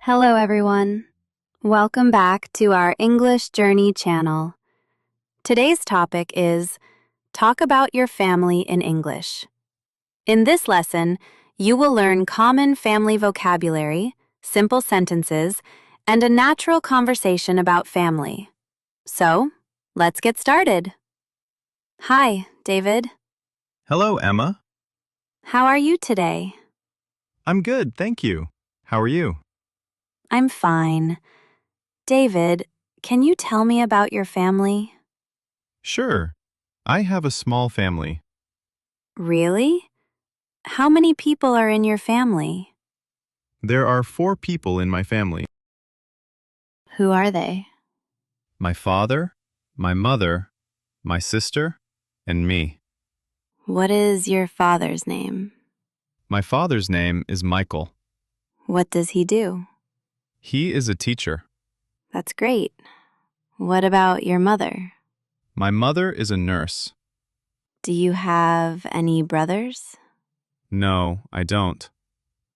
Hello, everyone. Welcome back to our English Journey channel. Today's topic is Talk about your family in English. In this lesson, you will learn common family vocabulary, simple sentences, and a natural conversation about family. So, let's get started. Hi, David. Hello, Emma. How are you today? I'm good, thank you. How are you? I'm fine. David, can you tell me about your family? Sure. I have a small family. Really? How many people are in your family? There are 4 people in my family. Who are they? My father, my mother, my sister, and me. What is your father's name? My father's name is Michael. What does he do? He is a teacher. That's great. What about your mother? My mother is a nurse. Do you have any brothers? No, I don't.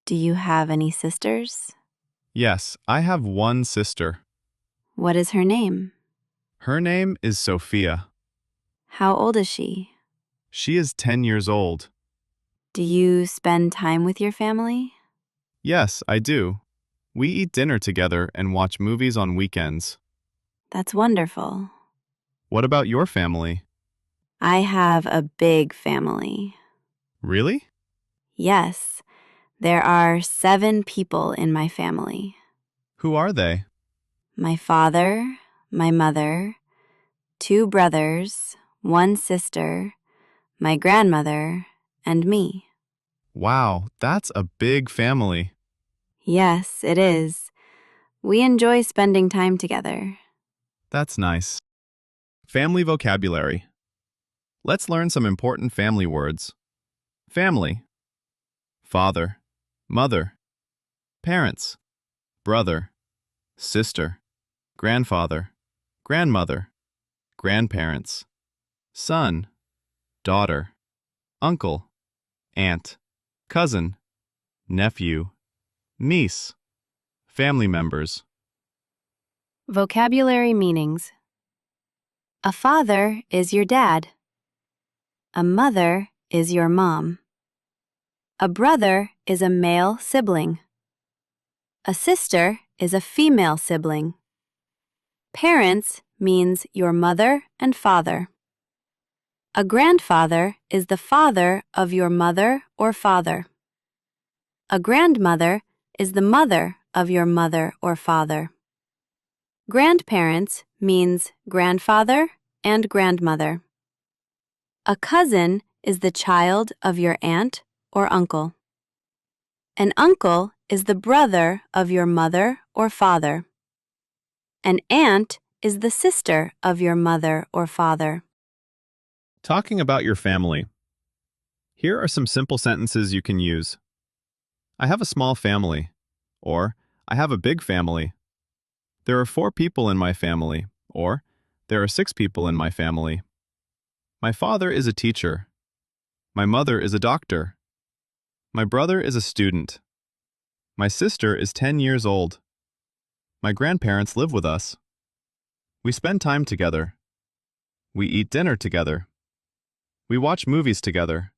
Do you have any sisters? Yes, I have one sister. What is her name? Her name is Sophia. How old is she? She is 10 years old. Do you spend time with your family? Yes, I do. We eat dinner together and watch movies on weekends. That's wonderful. What about your family? I have a big family. Really? Yes, there are 7 people in my family. Who are they? My father, my mother, 2 brothers, 1 sister, my grandmother, and me. Wow, that's a big family. Yes, it is. We enjoy spending time together. That's nice. Family vocabulary. Let's learn some important family words. Family. Father, mother, parents, brother, sister, grandfather, grandmother, grandparents, son, daughter, uncle, aunt, cousin, nephew, niece, family members. Vocabulary meanings. A father is your dad. A mother is your mom. A brother is a male sibling. A sister is a female sibling. Parents means your mother and father. A grandfather is the father of your mother or father. A grandmother is the mother of your mother or father. Grandparents means grandfather and grandmother. A cousin is the child of your aunt or uncle. An uncle is the brother of your mother or father. An aunt is the sister of your mother or father. Talking about your family. Here are some simple sentences you can use. I have a small family, or I have a big family. There are 4 people in my family, or there are 6 people in my family. My father is a teacher. My mother is a doctor. My brother is a student. My sister is 10 years old. My grandparents live with us. We spend time together. We eat dinner together. We watch movies together.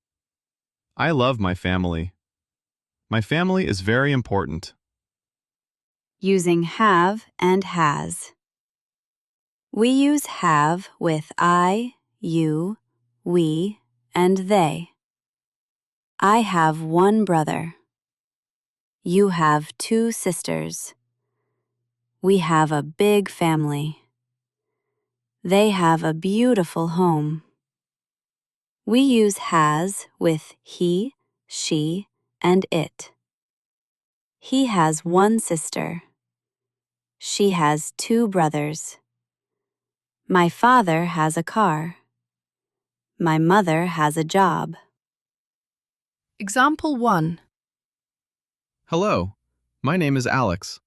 I love my family. My family is very important. Using have and has. We use have with I, you, we, and they. I have 1 brother. You have 2 sisters. We have a big family. They have a beautiful home. We use has with he, she, and it. He has 1 sister. She has 2 brothers. My father has a car. My mother has a job. Example 1. Hello, my name is Alex.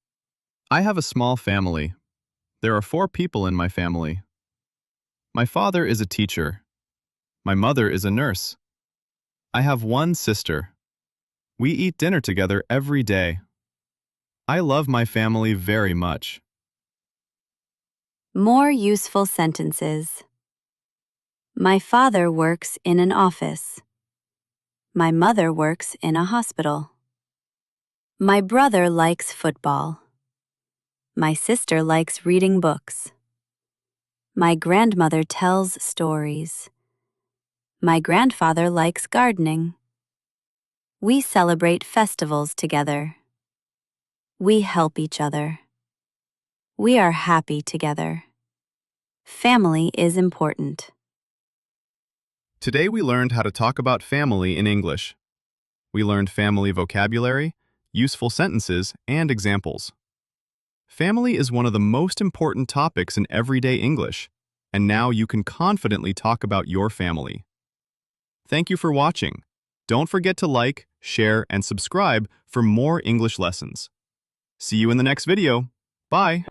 I have a small family. There are 4 people in my family. My father is a teacher. My mother is a nurse. I have 1 sister. We eat dinner together every day. I love my family very much. More useful sentences. My father works in an office. My mother works in a hospital. My brother likes football. My sister likes reading books. My grandmother tells stories. My grandfather likes gardening. We celebrate festivals together. We help each other. We are happy together. Family is important. Today we learned how to talk about family in English. We learned family vocabulary, useful sentences, and examples. Family is one of the most important topics in everyday English, and now you can confidently talk about your family. Thank you for watching. Don't forget to like, share, and subscribe for more English lessons. See you in the next video. Bye!